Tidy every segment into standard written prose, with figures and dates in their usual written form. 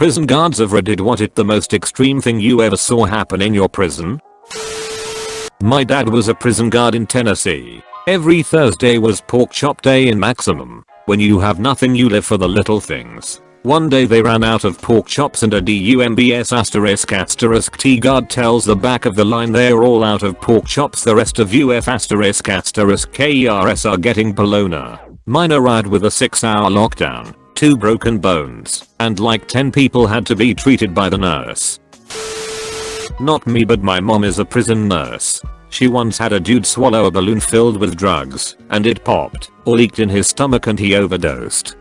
Prison guards of Reddit, what is the most extreme thing you ever saw happen in your prison? My dad was a prison guard in Tennessee. Every Thursday was pork chop day in Maximum. When you have nothing you live for the little things. One day they ran out of pork chops and a DUMBS*** T guard tells the back of the line they're all out of pork chops, the rest of UF*** KERS are getting bologna. Mine arrived with a 6-hour lockdown, 2 broken bones, and like 10 people had to be treated by the nurse. Not me, but my mom is a prison nurse. She once had a dude swallow a balloon filled with drugs, and it popped or leaked in his stomach and he overdosed.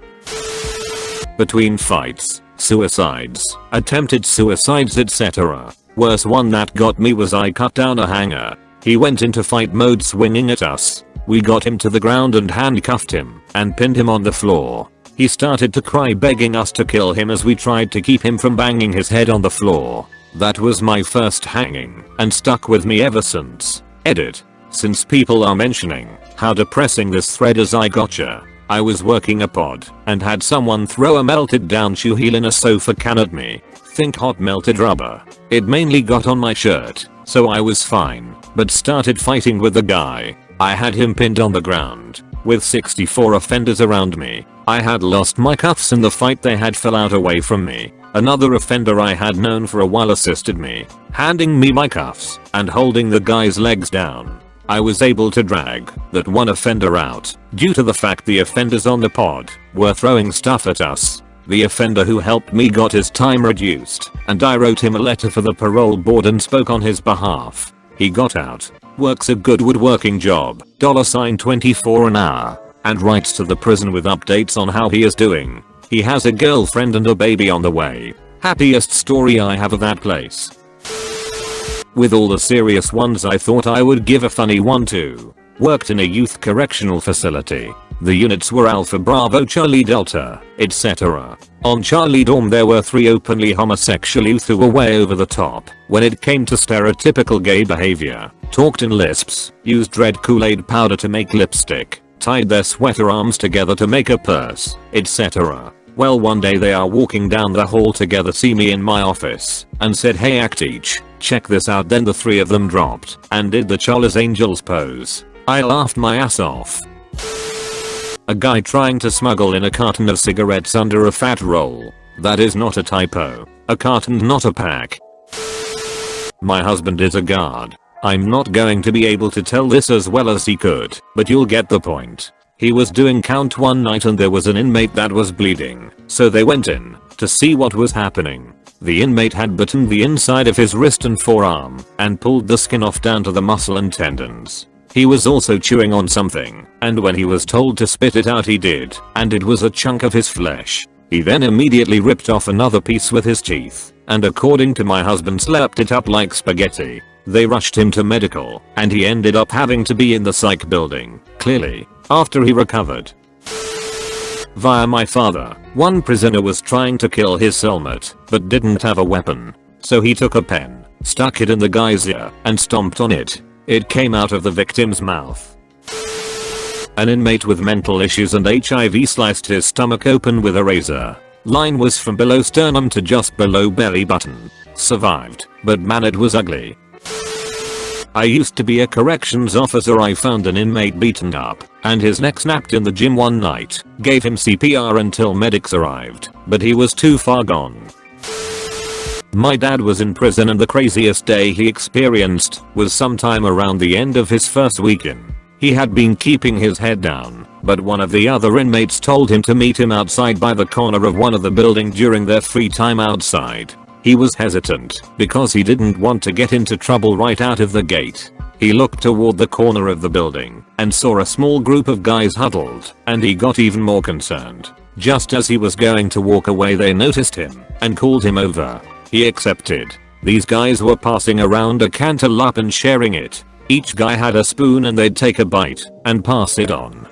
Between fights, suicides, attempted suicides, etc. Worst one that got me was I cut down a hanger. He went into fight mode swinging at us. We got him to the ground and handcuffed him and pinned him on the floor. He started to cry, begging us to kill him as we tried to keep him from banging his head on the floor. That was my first hanging and stuck with me ever since. Edit. Since people are mentioning how depressing this thread is, I gotcha. I was working a pod and had someone throw a melted down shoe heel in a sofa can at me. Think hot melted rubber. It mainly got on my shirt, so I was fine, but started fighting with the guy. I had him pinned on the ground with 64 offenders around me. I had lost my cuffs in the fight, they had fell out away from me. Another offender I had known for a while assisted me, handing me my cuffs and holding the guy's legs down. I was able to drag that one offender out due to the fact the offenders on the pod were throwing stuff at us. The offender who helped me got his time reduced, and I wrote him a letter for the parole board and spoke on his behalf. He got out, works a good woodworking job, $24 an hour, and writes to the prison with updates on how he is doing. He has a girlfriend and a baby on the way. Happiest story I have of that place. With all the serious ones, I thought I would give a funny one too. Worked in a youth correctional facility. The units were Alpha Bravo Charlie Delta, etc. On Charlie Dorm there were 3 openly homosexual youth who were way over the top when it came to stereotypical gay behavior. Talked in lisps, used red Kool-Aid powder to make lipstick, tied their sweater arms together to make a purse, etc. Well, one day they are walking down the hall together, see me in my office, and said, "Hey Acteach, check this out." Then the 3 of them dropped and did the Charlie's Angels pose. I laughed my ass off. A guy trying to smuggle in a carton of cigarettes under a fat roll. That is not a typo. A carton, not a pack. My husband is a guard. I'm not going to be able to tell this as well as he could, but you'll get the point. He was doing count one night and there was an inmate that was bleeding, so they went in to see what was happening. The inmate had bitten the inside of his wrist and forearm and pulled the skin off down to the muscle and tendons. He was also chewing on something, and when he was told to spit it out he did, and it was a chunk of his flesh. He then immediately ripped off another piece with his teeth, and according to my husband slapped it up like spaghetti. They rushed him to medical, and he ended up having to be in the psych building, clearly, after he recovered. Via my father, one prisoner was trying to kill his cellmate, but didn't have a weapon. So he took a pen, stuck it in the guy's ear, and stomped on it. It came out of the victim's mouth. An inmate with mental issues and HIV sliced his stomach open with a razor. Line was from below sternum to just below belly button. Survived, but man, it was ugly. I used to be a corrections officer. I found an inmate beaten up and his neck snapped in the gym one night. Gave him CPR until medics arrived, but he was too far gone. My dad was in prison and the craziest day he experienced was sometime around the end of his first week in. He had been keeping his head down, but one of the other inmates told him to meet him outside by the corner of one of the building during their free time outside. He was hesitant because he didn't want to get into trouble right out of the gate. He looked toward the corner of the building and saw a small group of guys huddled, and he got even more concerned. Just as he was going to walk away, they noticed him and called him over. He accepted. These guys were passing around a cantaloupe and sharing it. Each guy had a spoon and they'd take a bite and pass it on.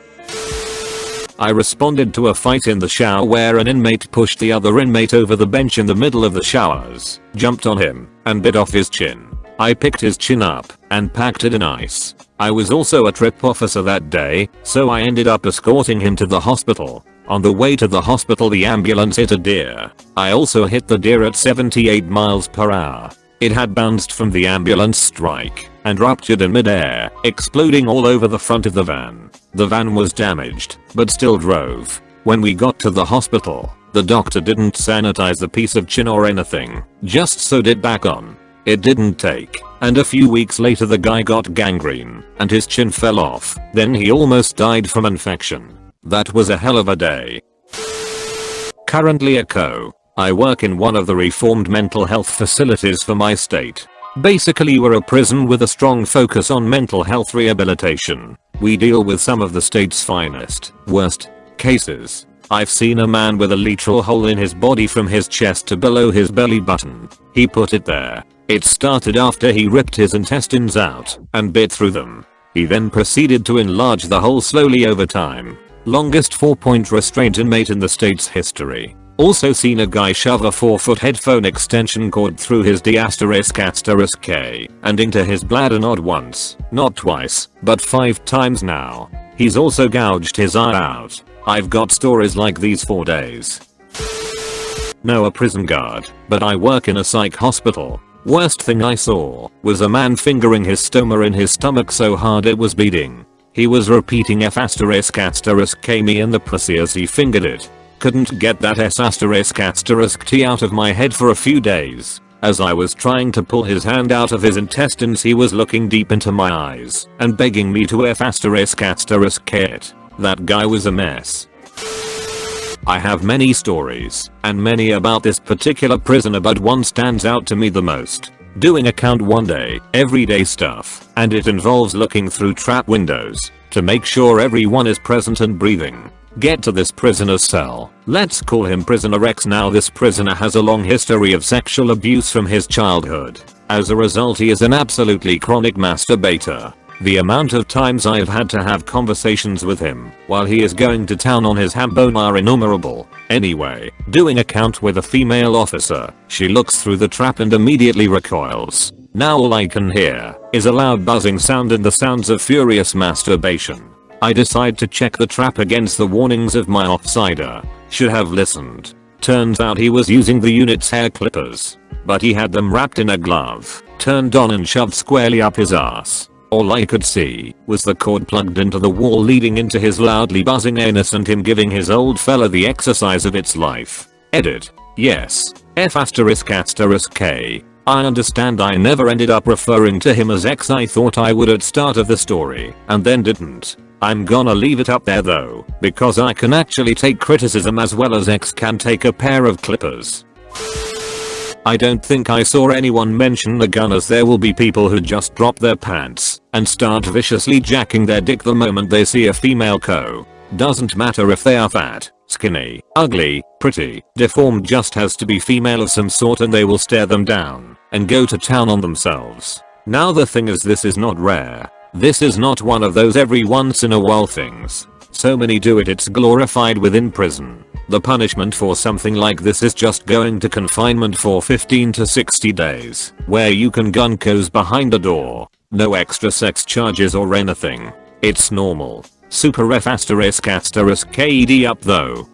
I responded to a fight in the shower where an inmate pushed the other inmate over the bench in the middle of the showers, jumped on him, and bit off his chin. I picked his chin up and packed it in ice. I was also a trip officer that day, so I ended up escorting him to the hospital. On the way to the hospital the ambulance hit a deer. I also hit the deer at 78 miles per hour. It had bounced from the ambulance strike and ruptured in midair, exploding all over the front of the van. The van was damaged, but still drove. When we got to the hospital, the doctor didn't sanitize the piece of chin or anything, just sewed it back on. It didn't take, and a few weeks later the guy got gangrene, and his chin fell off. Then he almost died from infection. That was a hell of a day. Currently a co. I work in one of the reformed mental health facilities for my state. Basically we're a prison with a strong focus on mental health rehabilitation. We deal with some of the state's finest, worst cases. I've seen a man with a literal hole in his body from his chest to below his belly button. He put it there. It started after he ripped his intestines out and bit through them. He then proceeded to enlarge the hole slowly over time. Longest 4-point restraint inmate in the state's history. Also seen a guy shove a 4-foot headphone extension cord through his D***K and into his bladder not once, not twice, but 5 times now. He's also gouged his eye out. I've got stories like these for days. No, a prison guard, but I work in a psych hospital. Worst thing I saw was a man fingering his stoma in his stomach so hard it was bleeding. He was repeating F***K me in the pussy as he fingered it. Couldn't get that S***T out of my head for a few days. As I was trying to pull his hand out of his intestines he was looking deep into my eyes and begging me to F***K it. That guy was a mess. I have many stories, and many about this particular prisoner, but one stands out to me the most. Doing a count one day, everyday stuff, and it involves looking through trap windows to make sure everyone is present and breathing. Get to this prisoner's cell. Let's call him Prisoner X. Now this prisoner has a long history of sexual abuse from his childhood. As a result he is an absolutely chronic masturbator. The amount of times I've had to have conversations with him while he is going to town on his ham bone are innumerable. Anyway, doing a count with a female officer, she looks through the trap and immediately recoils. Now all I can hear is a loud buzzing sound and the sounds of furious masturbation. I decide to check the trap against the warnings of my offsider. Should have listened. Turns out he was using the unit's hair clippers, but he had them wrapped in a glove, turned on and shoved squarely up his ass. All I could see was the cord plugged into the wall leading into his loudly buzzing anus and him giving his old fella the exercise of its life. Edit. Yes. F***K. I understand I never ended up referring to him as X. I thought I would at start of the story and then didn't. I'm gonna leave it up there though, because I can actually take criticism as well as X can take a pair of clippers. I don't think I saw anyone mention the gun, as there will be people who just drop their pants and start viciously jacking their dick the moment they see a female co. Doesn't matter if they are fat, skinny, ugly, pretty, deformed, just has to be female of some sort and they will stare them down and go to town on themselves. Now the thing is, this is not rare. This is not one of those every once in a while things. So many do it, it's glorified within prison. The punishment for something like this is just going to confinement for 15 to 60 days, where you can gun co's behind a door. No extra sex charges or anything. It's normal. Super F***KED up though.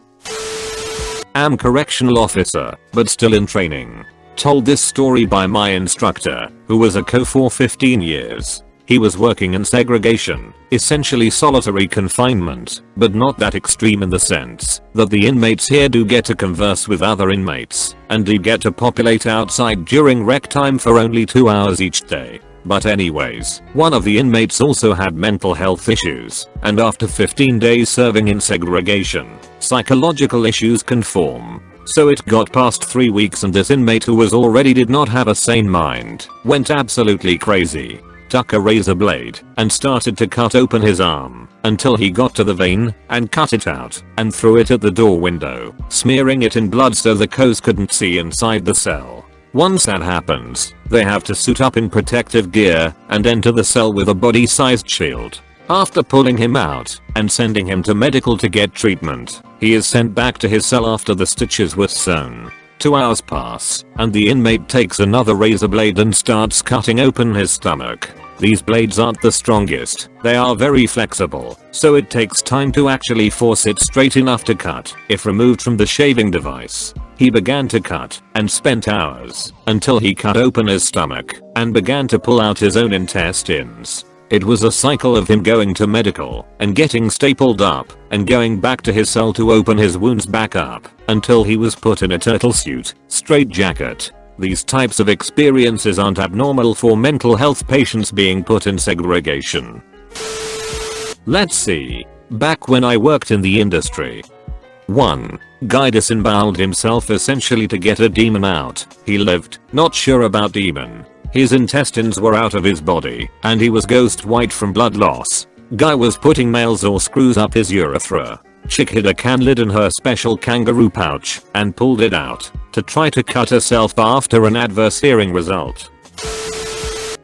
Am correctional officer, but still in training. Told this story by my instructor, who was a co for 15 years. He was working in segregation, essentially solitary confinement, but not that extreme in the sense that the inmates here do get to converse with other inmates and do get to populate outside during rec time for only 2 hours each day. But anyways, one of the inmates also had mental health issues, and after 15 days serving in segregation, psychological issues can form. So it got past 3 weeks and this inmate, who was already did not have a sane mind, went absolutely crazy. Took a razor blade and started to cut open his arm until he got to the vein and cut it out and threw it at the door window, smearing it in blood so the co's couldn't see inside the cell. Once that happens, they have to suit up in protective gear and enter the cell with a body-sized shield. After pulling him out and sending him to medical to get treatment, he is sent back to his cell after the stitches were sewn. 2 hours pass, and the inmate takes another razor blade and starts cutting open his stomach. These blades aren't the strongest, they are very flexible, so it takes time to actually force it straight enough to cut if removed from the shaving device. He began to cut and spent hours until he cut open his stomach and began to pull out his own intestines. It was a cycle of him going to medical and getting stapled up and going back to his cell to open his wounds back up until he was put in a turtle suit, straitjacket. These types of experiences aren't abnormal for mental health patients being put in segregation. Let's see. Back when I worked in the industry. 1. Guy disemboweled himself essentially to get a demon out. He lived, not sure about demon. His intestines were out of his body and he was ghost white from blood loss. Guy was putting nails or screws up his urethra. Chick hid a can lid in her special kangaroo pouch and pulled it out to try to cut herself after an adverse hearing result.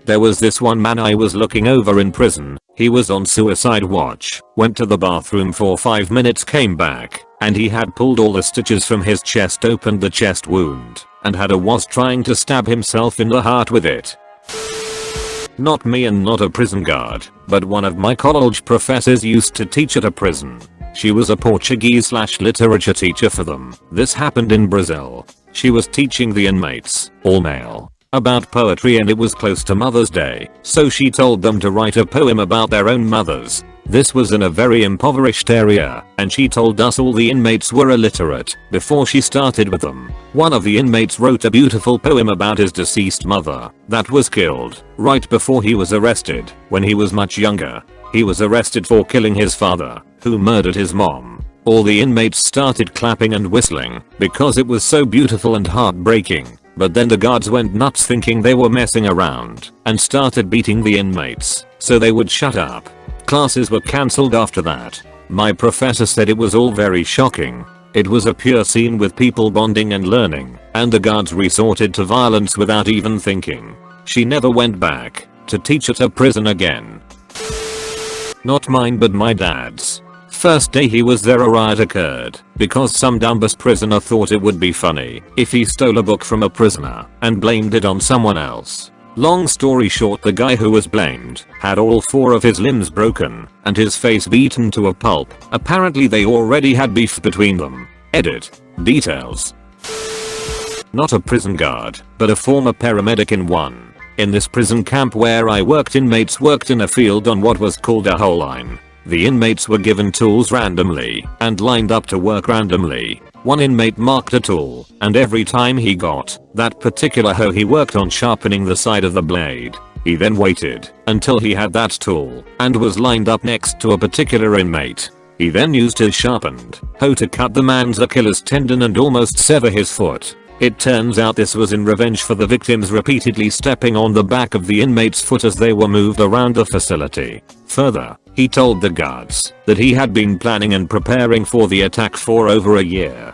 There was this one man I was looking over in prison. He was on suicide watch, went to the bathroom for 5 minutes, came back, and he had pulled all the stitches from his chest, opened the chest wound, and was trying to stab himself in the heart with it. Not me and not a prison guard, but one of my college professors used to teach at a prison. She was a Portuguese/literature teacher for them. This happened in Brazil. She was teaching the inmates, all male, about poetry, and it was close to Mother's Day, so she told them to write a poem about their own mothers. This was in a very impoverished area, and she told us all the inmates were illiterate before she started with them. One of the inmates wrote a beautiful poem about his deceased mother that was killed right before he was arrested when he was much younger. He was arrested for killing his father, who murdered his mom. All the inmates started clapping and whistling because it was so beautiful and heartbreaking. But then the guards went nuts thinking they were messing around and started beating the inmates so they would shut up. Classes were cancelled after that. My professor said it was all very shocking. It was a pure scene with people bonding and learning, and the guards resorted to violence without even thinking. She never went back to teach at a prison again. Not mine but my dad's. First day he was there, a riot occurred because some dumbass prisoner thought it would be funny if he stole a book from a prisoner and blamed it on someone else. Long story short, the guy who was blamed had all 4 of his limbs broken and his face beaten to a pulp. Apparently they already had beef between them. Edit. Details. Not a prison guard, but a former paramedic in one. In this prison camp where I worked, inmates worked in a field on what was called a hoe line. The inmates were given tools randomly and lined up to work randomly. One inmate marked a tool, and every time he got that particular hoe he worked on sharpening the side of the blade. He then waited until he had that tool and was lined up next to a particular inmate. He then used his sharpened hoe to cut the man's Achilles tendon and almost sever his foot. It turns out this was in revenge for the victims repeatedly stepping on the back of the inmate's foot as they were moved around the facility. Further, he told the guards that he had been planning and preparing for the attack for over a year.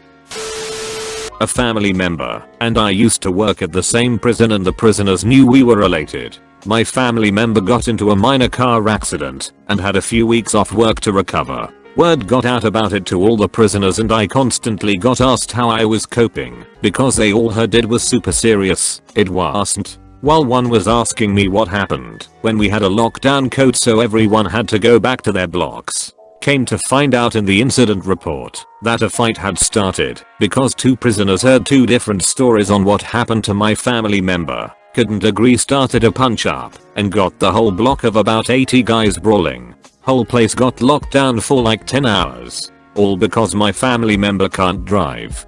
A family member and I used to work at the same prison, and the prisoners knew we were related. My family member got into a minor car accident and had a few weeks off work to recover. Word got out about it to all the prisoners, and I constantly got asked how I was coping because they all heard it was super serious. It wasn't. While one was asking me what happened when we had a lockdown code so everyone had to go back to their blocks. Came to find out in the incident report that a fight had started because 2 prisoners heard 2 different stories on what happened to my family member. Couldn't agree, started a punch up and got the whole block of about 80 guys brawling. Whole place got locked down for like 10 hours. All because my family member can't drive.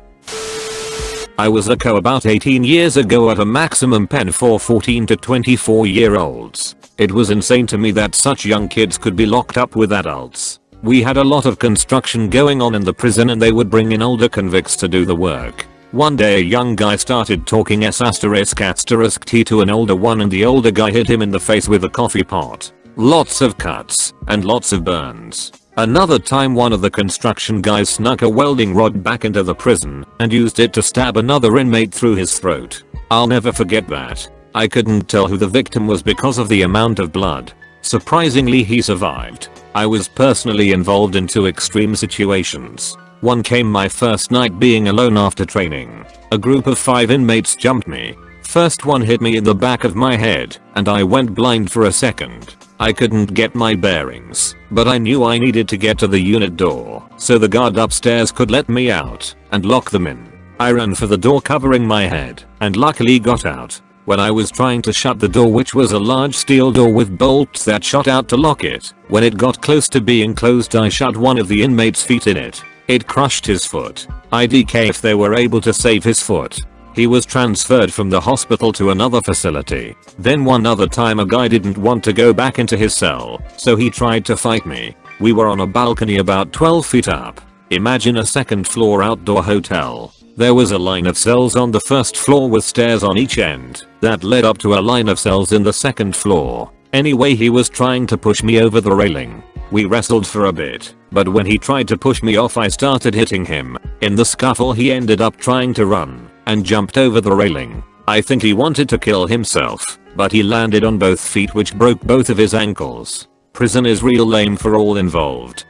I was a co about 18 years ago at a maximum pen for 14 to 24 year olds. It was insane to me that such young kids could be locked up with adults. We had a lot of construction going on in the prison, and they would bring in older convicts to do the work. One day a young guy started talking ***T to an older one, and the older guy hit him in the face with a coffee pot. Lots of cuts and lots of burns. Another time one of the construction guys snuck a welding rod back into the prison and used it to stab another inmate through his throat. I'll never forget that. I couldn't tell who the victim was because of the amount of blood. Surprisingly, he survived. I was personally involved in 2 extreme situations. One came my first night being alone after training. A group of 5 inmates jumped me. First one hit me in the back of my head and I went blind for a second. I couldn't get my bearings, but I knew I needed to get to the unit door so the guard upstairs could let me out and lock them in. I ran for the door covering my head and luckily got out. When I was trying to shut the door, which was a large steel door with bolts that shot out to lock it, when it got close to being closed I shot one of the inmates' feet in it. It crushed his foot. IDK if they were able to save his foot. He was transferred from the hospital to another facility. Then one other time a guy didn't want to go back into his cell, so he tried to fight me. We were on a balcony about 12 feet up. Imagine a second floor outdoor hotel. There was a line of cells on the first floor with stairs on each end that led up to a line of cells in the second floor. Anyway, he was trying to push me over the railing. We wrestled for a bit, but when he tried to push me off I started hitting him. In the scuffle he ended up trying to run and jumped over the railing. I think he wanted to kill himself, but he landed on both feet which broke both of his ankles. Prison is real lame for all involved.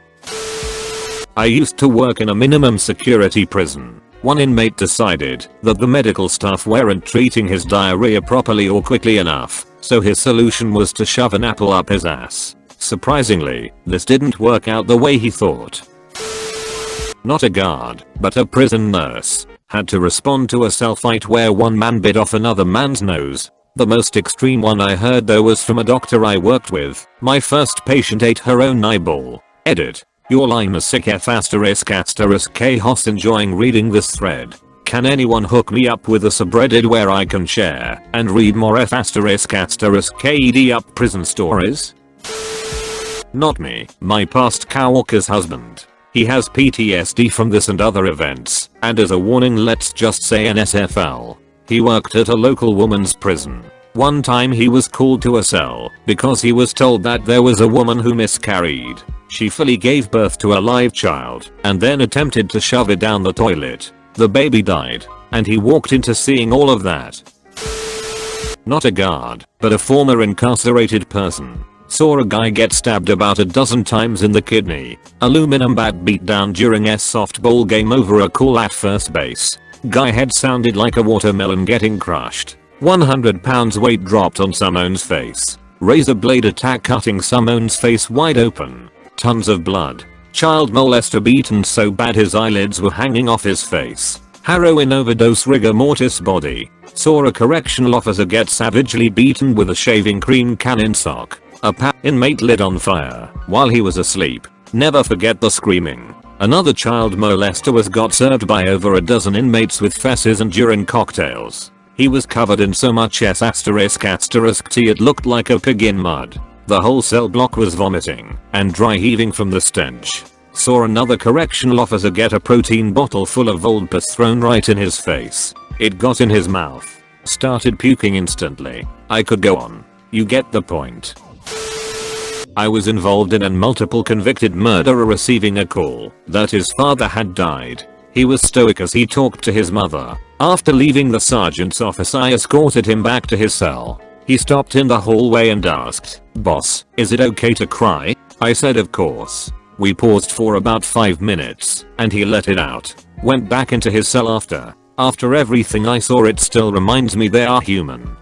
I used to work in a minimum security prison. One inmate decided that the medical staff weren't treating his diarrhea properly or quickly enough, so his solution was to shove an apple up his ass. Surprisingly, this didn't work out the way he thought. Not a guard, but a prison nurse had to respond to a cell fight where one man bit off another man's nose. The most extreme one I heard though was from a doctor I worked with. My first patient ate her own eyeball. Edit. Your line is sick F *** chaos enjoying reading this thread. Can anyone hook me up with a subreddit where I can share and read more F *** KED up prison stories? Not me, my past coworker's husband. He has PTSD from this and other events, and as a warning let's just say NSFL. He worked at a local woman's prison. One time he was called to a cell because he was told that there was a woman who miscarried. She fully gave birth to a live child and then attempted to shove it down the toilet. The baby died, and he walked into seeing all of that. Not a guard, but a former incarcerated person. Saw a guy get stabbed about a dozen times in the kidney. Aluminum bat beat down during a softball game over a call at first base. Guy head sounded like a watermelon getting crushed. 100 pounds weight dropped on someone's face. Razor blade attack cutting someone's face wide open. Tons of blood. Child molester beaten so bad his eyelids were hanging off his face. Heroin overdose rigor mortis body. Saw a correctional officer get savagely beaten with a shaving cream can in sock. A inmate lit on fire while he was asleep. Never forget the screaming. Another child molester was got served by over a dozen inmates with fesses and urine cocktails. He was covered in so much S*** it looked like a pig in mud. The whole cell block was vomiting and dry heaving from the stench. Saw another correctional officer get a protein bottle full of Volpus thrown right in his face. It got in his mouth. Started puking instantly. I could go on. You get the point. I was involved in a multiple convicted murderer receiving a call that his father had died. He was stoic as he talked to his mother. After leaving the sergeant's office I escorted him back to his cell. He stopped in the hallway and asked, "Boss, is it okay to cry?" I said of course. We paused for about 5 minutes and he let it out. Went back into his cell after. After everything I saw it still reminds me they are human.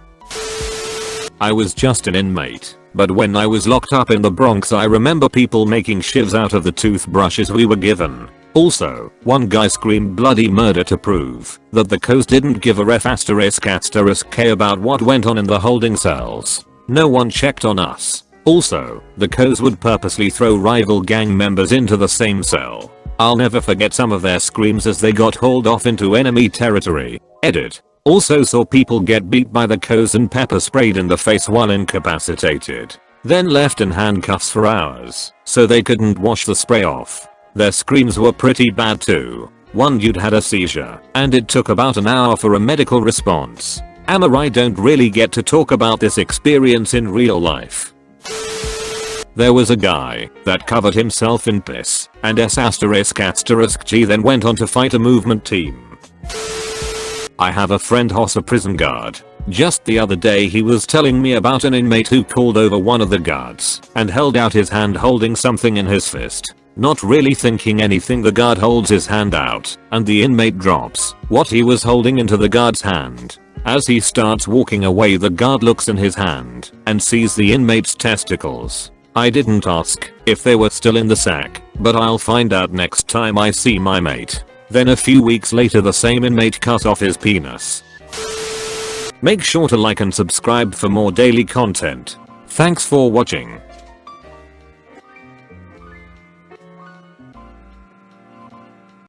I was just an inmate, but when I was locked up in the Bronx I remember people making shivs out of the toothbrushes we were given. Also, one guy screamed bloody murder to prove that the coast didn't give a F*** about what went on in the holding cells. No one checked on us. Also, the coast would purposely throw rival gang members into the same cell. I'll never forget some of their screams as they got hauled off into enemy territory. Edit. Also saw people get beat by the coast and pepper sprayed in the face while incapacitated. Then left in handcuffs for hours so they couldn't wash the spray off. Their screams were pretty bad too. One dude had a seizure and it took about an hour for a medical response. I don't really get to talk about this experience in real life. There was a guy that covered himself in piss and S***G then went on to fight a movement team. I have a friend who's a prison guard. Just the other day he was telling me about an inmate who called over one of the guards and held out his hand holding something in his fist. Not really thinking anything, the guard holds his hand out and the inmate drops what he was holding into the guard's hand. As he starts walking away, the guard looks in his hand and sees the inmate's testicles. I didn't ask if they were still in the sack, but I'll find out next time I see my mate. Then a few weeks later, the same inmate cut off his penis. Make sure to like and subscribe for more daily content. Thanks for watching.